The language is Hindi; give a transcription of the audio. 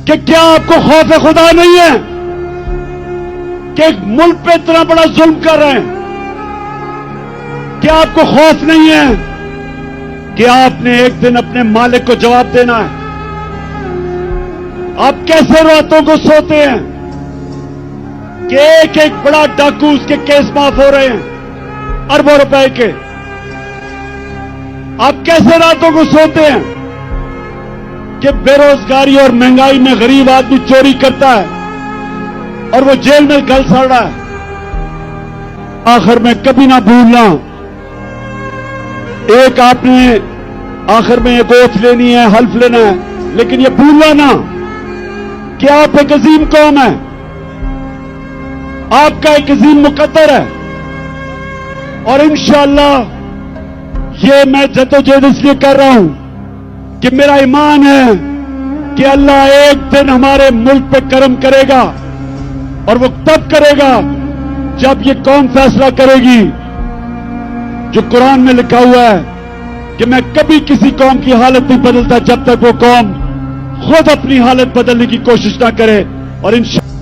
कि क्या आपको खौफ खुदा नहीं है कि एक मुल्क पे इतना बड़ा जुल्म कर रहे हैं? क्या आपको खौफ नहीं है कि आपने एक दिन अपने मालिक को जवाब देना है? आप कैसे रातों को सोते हैं कि एक एक बड़ा डाकू उसके केस माफ हो रहे हैं अरबों रुपए के? आप कैसे रातों को सोते हैं कि बेरोजगारी और महंगाई में गरीब आदमी चोरी करता है और वो जेल में गल सड़ रहा है? आखिर में कभी ना भूलना, एक आपने आखिर में एक ओथ लेनी है, हल्फ लेना है, लेकिन ये भूलना ना कि आप एक अजीम कौम है, आपका एक अजीम मुकद्दर है। और इंशाअल्लाह ये मैं जद्दोजहद इसलिए कर रहा हूं कि मेरा ईमान है कि अल्लाह एक दिन हमारे मुल्क पे करम करेगा, और वो तब करेगा जब ये कौम फैसला करेगी जो कुरान में लिखा हुआ है कि मैं कभी किसी कौम की हालत नहीं बदलता जब तक वो कौम खुद अपनी हालत बदलने की कोशिश ना करे। और इंशाअल्लाह